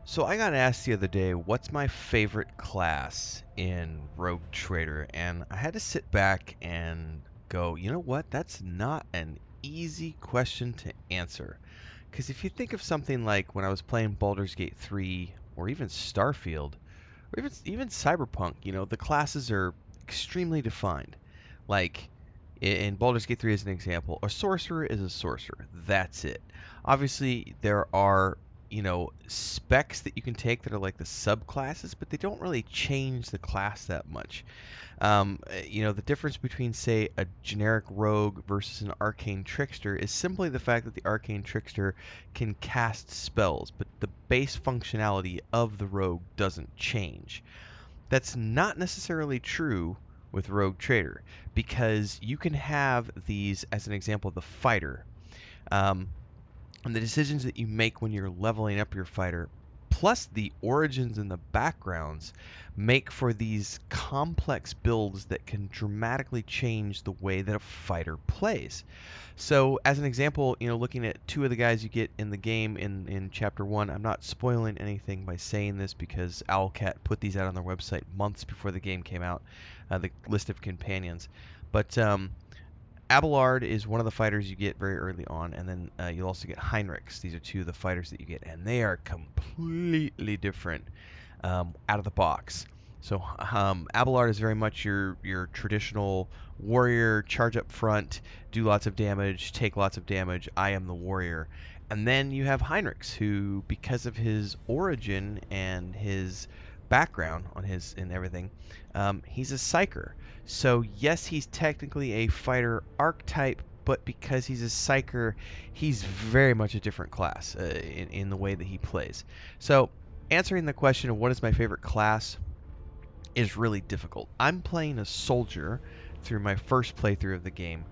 So I got asked the other day, what's my favorite class in Rogue Trader? And I had to sit back and go, you know what? That's not an easy question to answer. Because if you think of something like when I was playing Baldur's Gate 3 or even Starfield or even Cyberpunk, the classes are extremely defined. Like in Baldur's Gate 3 as an example, a sorcerer is a sorcerer. That's it. Obviously, there are, specs that you can take that are like the subclasses, but they don't really change the class that much. The difference between, say, a generic rogue versus an arcane trickster is simply the fact that the arcane trickster can cast spells, but the base functionality of the rogue doesn't change. That's not necessarily true with Rogue Trader because you can have these, as an example, the fighter. Um, and the decisions that you make when you're leveling up your fighter, plus the origins and the backgrounds, make for these complex builds that can dramatically change the way that a fighter plays. So, as an example, looking at two of the guys you get in the game in Chapter 1, I'm not spoiling anything by saying this because Owlcat put these out on their website months before the game came out, the list of companions. But Abelard is one of the fighters you get very early on, and then you'll also get Heinrichs. These are two of the fighters that you get, and they are completely different out of the box. So Abelard is very much your traditional warrior, charge up front, do lots of damage, take lots of damage. I am the warrior. And then you have Heinrichs, who, because of his origin and his background on his and everything, he's a psyker. So yes, he's technically a fighter archetype, but because he's a psyker, he's very much a different class in the way that he plays. So answering the question of what is my favorite class is really difficult. I'm playing a soldier through my first playthrough of the game,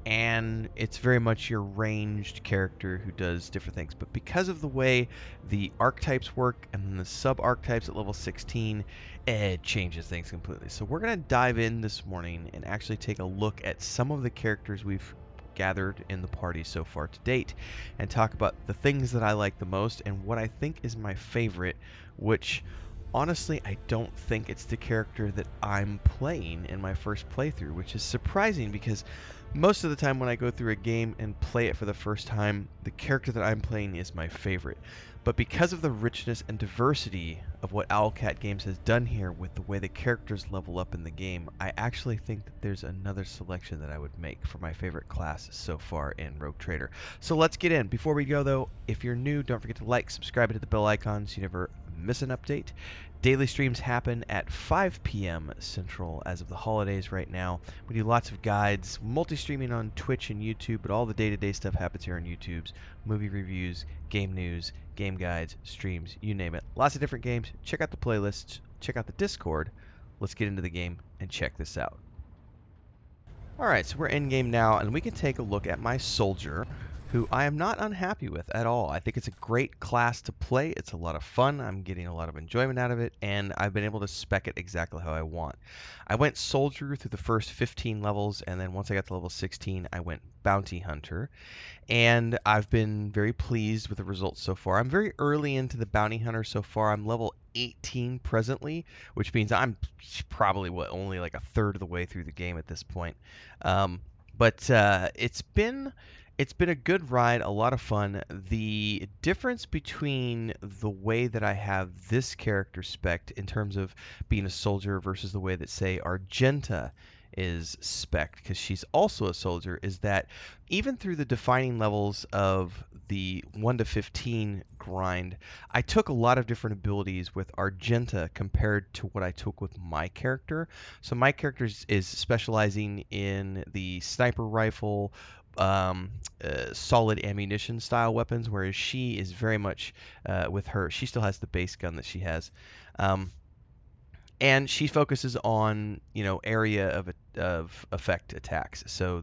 and it's very much your ranged character who does different things. But because of the way the archetypes work and the sub archetypes at level 16, it changes things completely. So we're going to dive in this morning and actually take a look at some of the characters we've gathered in the party so far to date and talk about the things that I like the most and what I think is my favorite, which honestly, I don't think it's the character that I'm playing in my first playthrough, which is surprising because most of the time when I go through a game and play it for the first time, the character that I'm playing is my favorite. But because of the richness and diversity of what Owlcat Games has done here with the way the characters level up in the game, I actually think that there's another selection that I would make for my favorite class so far in Rogue Trader. So let's get in. Before we go though, if you're new, don't forget to like, subscribe, and hit the bell icon so you never miss an update. Daily streams happen at 5 p.m. Central as of the holidays right now. We do lots of guides, multi-streaming on Twitch and YouTube, but all the day-to-day stuff happens here on YouTube's movie reviews, game news, game guides, streams, you name it. Lots of different games. Check out the playlists. Check out the Discord. Let's get into the game and check this out. Alright, so we're in game now, and we can take a look at my soldier, who I am not unhappy with at all. I think it's a great class to play. It's a lot of fun. I'm getting a lot of enjoyment out of it, and I've been able to spec it exactly how I want. I went soldier through the first 15 levels, and then once I got to level 16, I went bounty hunter. And I've been very pleased with the results so far. I'm very early into the bounty hunter so far. I'm level 18 presently, which means I'm probably only like a third of the way through the game at this point. But it's been a good ride, a lot of fun. The difference between the way that I have this character spec'd in terms of being a soldier versus the way that, say, Argenta is spec'd, because she's also a soldier, is that even through the defining levels of the 1 to 15 grind, I took a lot of different abilities with Argenta compared to what I took with my character. So my character is specializing in the sniper rifle, solid ammunition style weapons, whereas she is very much with her. She still has the base gun that she has. And she focuses on area of effect attacks. So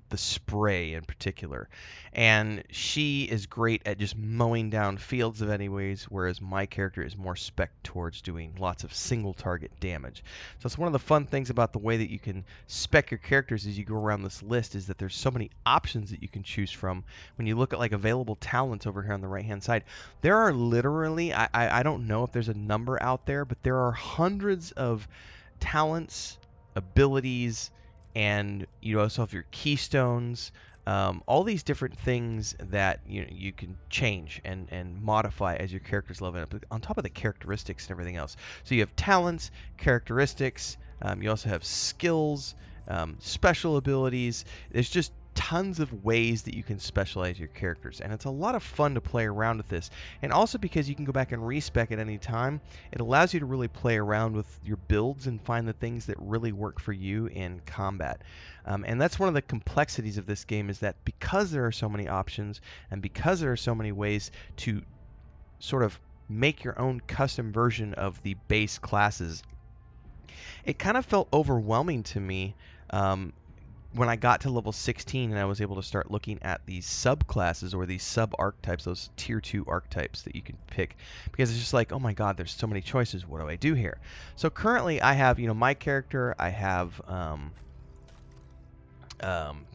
the spray in particular, and she is great at just mowing down fields of enemies, whereas my character is more spec towards doing lots of single target damage. So it's one of the fun things about the way that you can spec your characters as you go around this list is that there's so many options that you can choose from. When you look at like available talents over here on the right hand side, there are literally, I don't know if there's a number out there, but there are hundreds of talents, abilities, and you also have your keystones, all these different things that you can change and modify as your character's leveling up, on top of the characteristics and everything else. So you have talents, characteristics, you also have skills, special abilities. There's just tons of ways that you can specialize your characters, and it's a lot of fun to play around with this. And also because you can go back and respec at any time, it allows you to really play around with your builds and find the things that really work for you in combat. And that's one of the complexities of this game, is that because there are so many options and because there are so many ways to sort of make your own custom version of the base classes, it kind of felt overwhelming to me when I got to level 16 and I was able to start looking at these subclasses or these sub-archetypes, those tier 2 archetypes that you can pick, because it's just like, oh my god, there's so many choices. What do I do here? So currently I have, my character, I have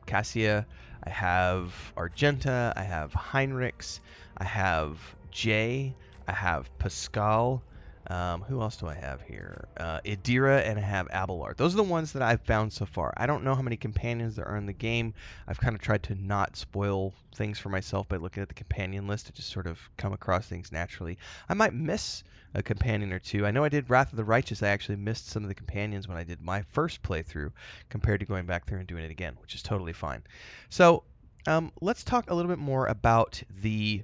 Cassia, I have Argenta, I have Heinrichs, I have Jay, I have Pascal. Who else do I have here? Idira, and I have Abelard. Those are the ones that I've found so far. I don't know how many companions there are in the game. I've kind of tried to not spoil things for myself by looking at the companion list to just sort of come across things naturally. I might miss a companion or two. I know I did Wrath of the Righteous. I actually missed some of the companions when I did my first playthrough compared to going back through and doing it again, which is totally fine. So let's talk a little bit more about the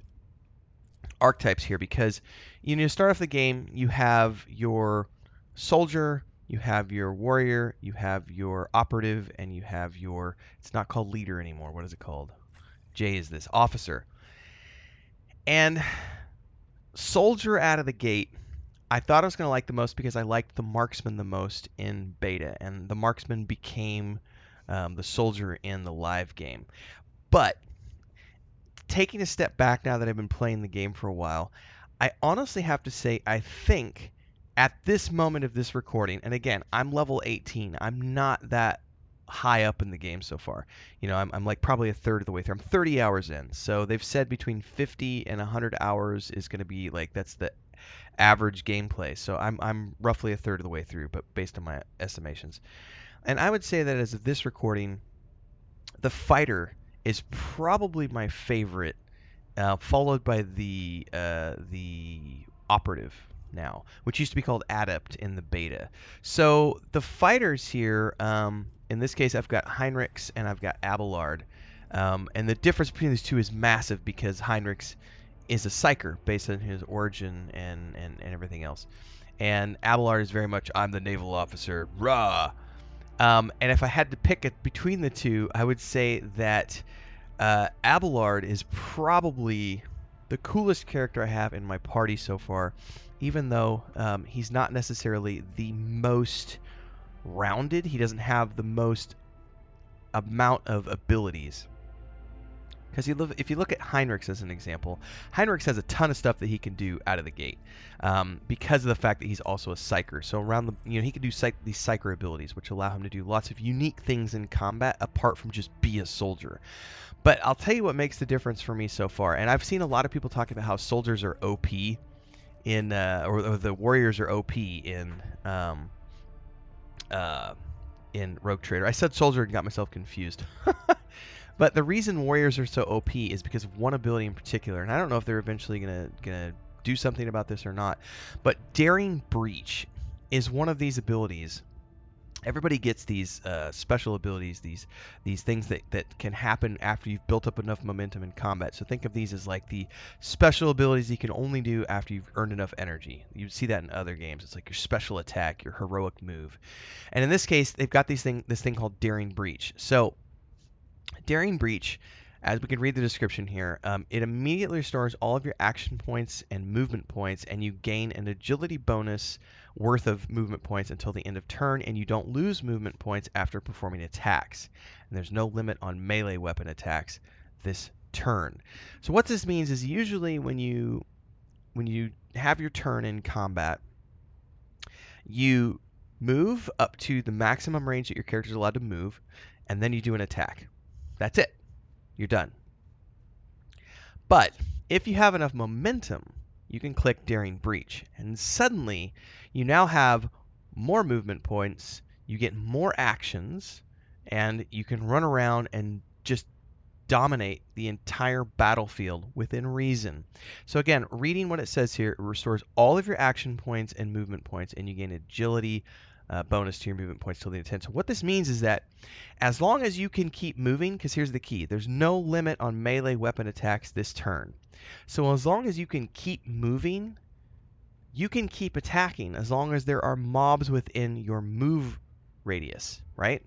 archetypes here, because you start off the game, you have your soldier, you have your warrior, you have your operative, and you have your, it's not called leader anymore, what is it called? J is this, officer. And soldier out of the gate, I thought I was going to like the most because I liked the marksman the most in beta, and the marksman became the soldier in the live game. But taking a step back now that I've been playing the game for a while, I honestly have to say I think at this moment of this recording, and again, I'm level 18. I'm not that high up in the game so far. I'm like probably a third of the way through. I'm 30 hours in. So they've said between 50 and 100 hours is going to be like, that's the average gameplay. So I'm roughly a third of the way through, but based on my estimations. And I would say that as of this recording, the fighter is probably my favorite, followed by the operative now, which used to be called adept in the beta. So the fighters here, in this case, I've got Heinrichs and I've got Abelard, and the difference between these two is massive because Heinrichs is a psyker based on his origin and everything else, and Abelard is very much, I'm the naval officer, rah. And if I had to pick it between the two, I would say that Abelard is probably the coolest character I have in my party so far, even though he's not necessarily the most rounded. He doesn't have the most amount of abilities. Because if you look at Heinrichs as an example, Heinrichs has a ton of stuff that he can do out of the gate, because of the fact that he's also a psyker. So around he can do these psyker abilities, which allow him to do lots of unique things in combat apart from just be a soldier. But I'll tell you what makes the difference for me so far, and I've seen a lot of people talking about how soldiers are OP in, or the warriors are OP in Rogue Trader. I said soldier and got myself confused. But the reason warriors are so OP is because of one ability in particular, and I don't know if they're eventually gonna do something about this or not. But Daring Breach is one of these abilities. Everybody gets these special abilities, these things that can happen after you've built up enough momentum in combat. So think of these as like the special abilities you can only do after you've earned enough energy. You see that in other games. It's like your special attack, your heroic move. And in this case, they've got this thing called Daring Breach. So Daring Breach as we can read the description here, it immediately restores all of your action points and movement points, and you gain an agility bonus worth of movement points until the end of turn, and you don't lose movement points after performing attacks. And there's no limit on melee weapon attacks this turn. So what this means is usually when you have your turn in combat, you move up to the maximum range that your character is allowed to move, and then you do an attack. That's it. You're done. But if you have enough momentum, you can click Daring Breach, and suddenly you now have more movement points, you get more actions, and you can run around and just dominate the entire battlefield within reason. So again, reading what it says here, it restores all of your action points and movement points, and you gain agility bonus to your movement points till the end. So what this means is that as long as you can keep moving, because here's the key, there's no limit on melee weapon attacks this turn. So as long as you can keep moving, you can keep attacking as long as there are mobs within your move radius, right?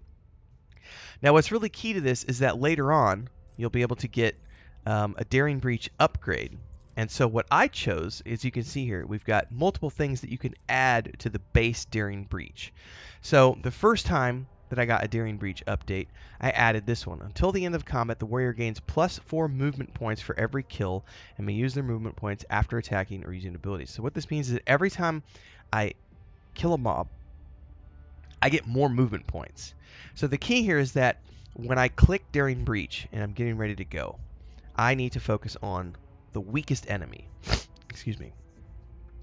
Now what's really key to this is that later on, you'll be able to get a Daring Breach upgrade. And so what I chose, as you can see here, we've got multiple things that you can add to the base Daring Breach. So the first time that I got a Daring Breach update, I added this one. Until the end of combat, the warrior gains +4 movement points for every kill and may use their movement points after attacking or using abilities. So what this means is that every time I kill a mob, I get more movement points. So the key here is that when I click Daring Breach and I'm getting ready to go, I need to focus on the weakest enemy. Excuse me.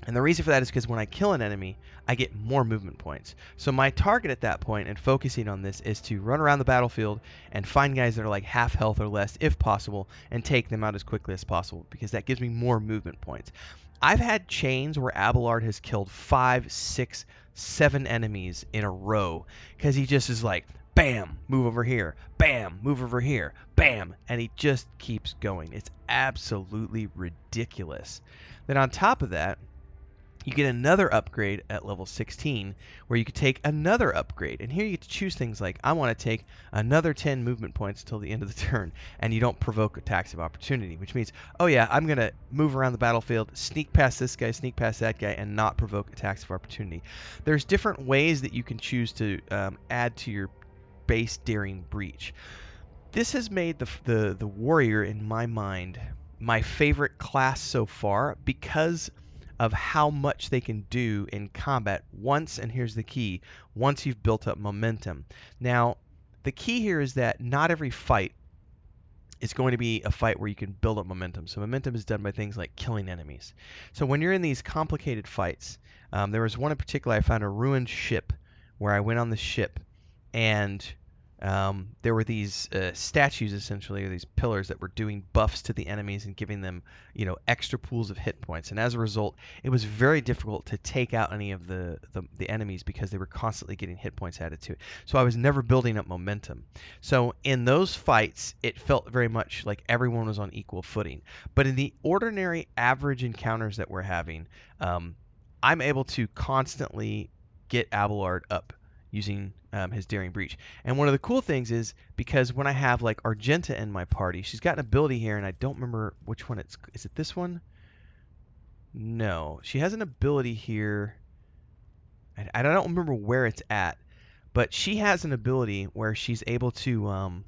And the reason for that is because when I kill an enemy, I get more movement points. So my target at that point, and focusing on this, is to run around the battlefield and find guys that are like half health or less, if possible, and take them out as quickly as possible, because that gives me more movement points. I've had chains where Abelard has killed 5, 6, 7 enemies in a row, because he just is like, bam, move over here, bam, move over here, bam, and he just keeps going. It's absolutely ridiculous. Then on top of that, you get another upgrade at level 16 where you could take another upgrade. And here you get to choose things like, I want to take another 10 movement points until the end of the turn, and you don't provoke attacks of opportunity, which means, oh yeah, I'm going to move around the battlefield, sneak past this guy, sneak past that guy, and not provoke attacks of opportunity. There's different ways that you can choose to add to your base Daring Breach. This has made the warrior, in my mind, my favorite class so far because of how much they can do in combat once, and here's the key, once you've built up momentum. Now, the key here is that not every fight is going to be a fight where you can build up momentum. So momentum is done by things like killing enemies. So when you're in these complicated fights, there was one in particular, I found a ruined ship where I went on the ship, and there were these statues, essentially, or these pillars that were doing buffs to the enemies and giving them, extra pools of hit points. And as a result, it was very difficult to take out any of the enemies because they were constantly getting hit points added to it. So I was never building up momentum. So in those fights, it felt very much like everyone was on equal footing. But in the ordinary average encounters that we're having, I'm able to constantly get Abelard up using his Daring Breach. And one of the cool things is, because when I have like Argenta in my party, she's got an ability here, and I don't remember which one is it this one? No, she has an ability here. I don't remember where it's at, but she has an ability where she's able to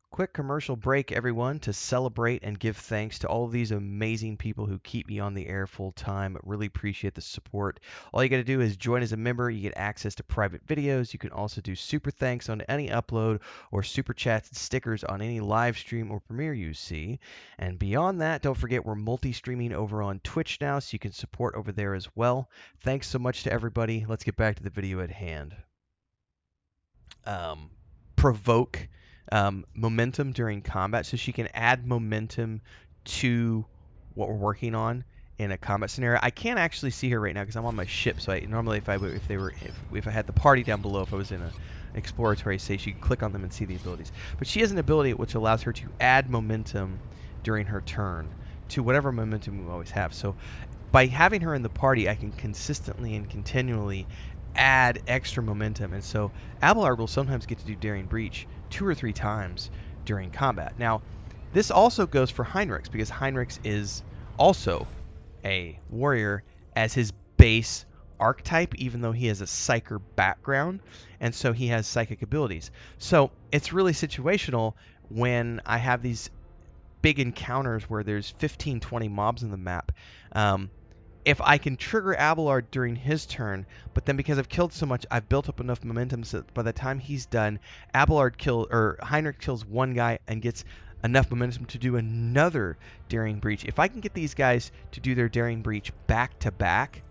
quick commercial break, everyone, to celebrate and give thanks to all of these amazing people who keep me on the air full time. Really appreciate the support. All you got to do is join as a member. You get access to private videos. You can also do super thanks on any upload, or super chats and stickers on any live stream or premiere you see. And beyond that, don't forget we're multi-streaming over on Twitch now, so you can support over there as well. Thanks so much to everybody. Let's get back to the video at hand. Provoke momentum during combat, so she can add momentum to what we're working on in a combat scenario. I can't actually see her right now because I'm on my ship. So normally if I had the party down below, if I was in an exploratory stage, you can click on them and see the abilities. But she has an ability which allows her to add momentum during her turn to whatever momentum we always have. So by having her in the party, I can consistently and continually add extra momentum. And so Abelard will sometimes get to do Daring Breach 2 or 3 times during combat. Now, this also goes for Heinrichs, because Heinrichs is also a warrior as his base archetype, even though he has a psyker background, and so he has psychic abilities. So it's really situational when I have these big encounters where there's 15, 20 mobs in the map. If I can trigger Abelard during his turn, but then because I've killed so much, I've built up enough momentum so that by the time he's done, Heinrich kills one guy and gets enough momentum to do another Daring Breach. If I can get these guys to do their Daring Breach back to back,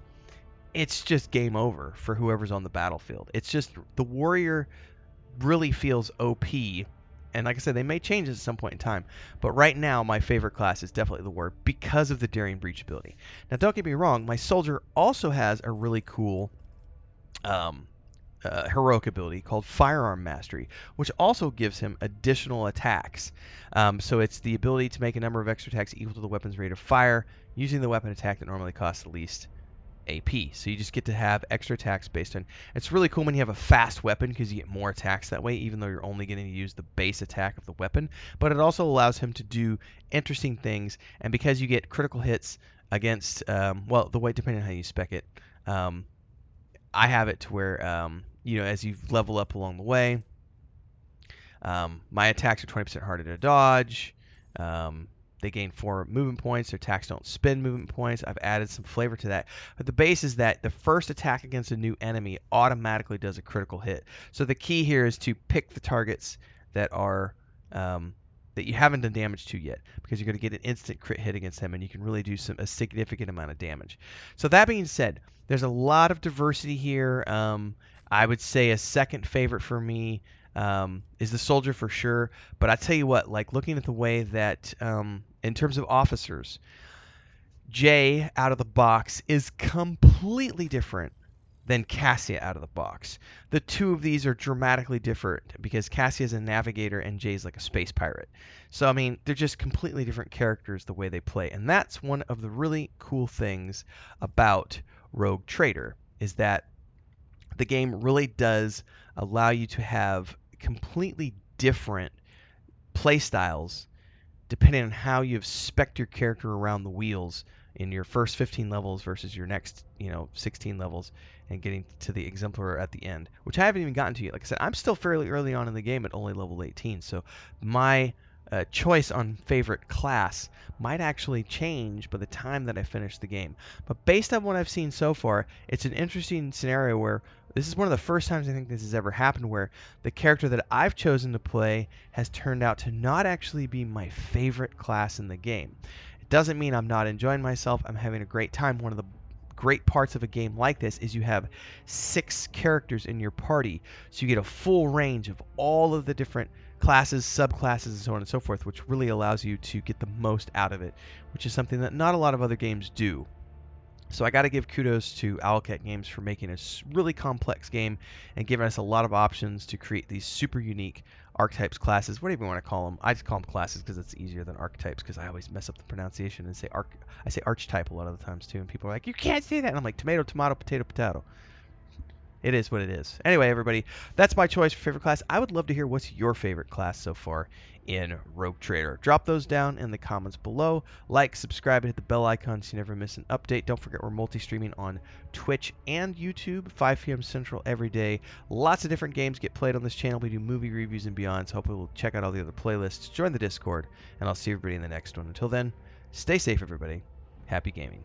it's just game over for whoever's on the battlefield. It's just the warrior really feels OP. And like I said, they may change at some point in time. But right now, my favorite class is definitely the warrior because of the Daring Breach ability. Now, don't get me wrong, my soldier also has a really cool heroic ability called Firearm Mastery, which also gives him additional attacks. So it's the ability to make a number of extra attacks equal to the weapon's rate of fire using the weapon attack that normally costs the least AP. So you just get to have extra attacks based on... It's really cool when you have a fast weapon because you get more attacks that way, even though you're only getting to use the base attack of the weapon. But it also allows him to do interesting things, and because you get critical hits against, well, the way, depending on how you spec it, I have it to where, you know, as you level up along the way, my attacks are 20% harder to dodge. They gain 4 movement points. Their attacks don't spend movement points. I've added some flavor to that. But the base is that the first attack against a new enemy automatically does a critical hit. So the key here is to pick the targets that are that you haven't done damage to yet, because you're going to get an instant crit hit against them, and you can really do a significant amount of damage. So that being said, there's a lot of diversity here. I would say a second favorite for me is the soldier for sure. But I tell you what, like looking at the way that in terms of officers, Jay out of the box is completely different than Cassia out of the box. The two of these are dramatically different because Cassia's a navigator and Jay's like a space pirate. So I mean, they're just completely different characters the way they play. And that's one of the really cool things about Rogue Trader, is that the game really does allow you to have completely different play styles depending on how you've spec'd your character around the wheels in your first 15 levels versus your next, 16 levels, and getting to the exemplar at the end, which I haven't even gotten to yet. Like I said, I'm still fairly early on in the game at only level 18, so my choice on favorite class might actually change by the time that I finish the game. But based on what I've seen so far, it's an interesting scenario where this is one of the first times I think this has ever happened where the character that I've chosen to play has turned out to not actually be my favorite class in the game. It doesn't mean I'm not enjoying myself. I'm having a great time. One of the great parts of a game like this is you have 6 characters in your party, so you get a full range of all of the different classes, subclasses, and so on and so forth, which really allows you to get the most out of it, which is something that not a lot of other games do. So I got to give kudos to Owlcat Games for making a really complex game and giving us a lot of options to create these super unique archetypes, classes, whatever you want to call them. I just call them classes because it's easier than archetypes, because I always mess up the pronunciation and say I say archetype a lot of the times too, and people are like, you can't say that, and I'm like, tomato, tomato, potato, potato. It is what it is. Anyway, everybody, that's my choice for favorite class. I would love to hear what's your favorite class so far in Rogue Trader. Drop those down in the comments below. Like, subscribe, and hit the bell icon so you never miss an update. Don't forget we're multi-streaming on Twitch and YouTube, 5 p.m. Central every day. Lots of different games get played on this channel. We do movie reviews and beyond, so hopefully we'll check out all the other playlists. Join the Discord, and I'll see everybody in the next one. Until then, stay safe, everybody. Happy gaming.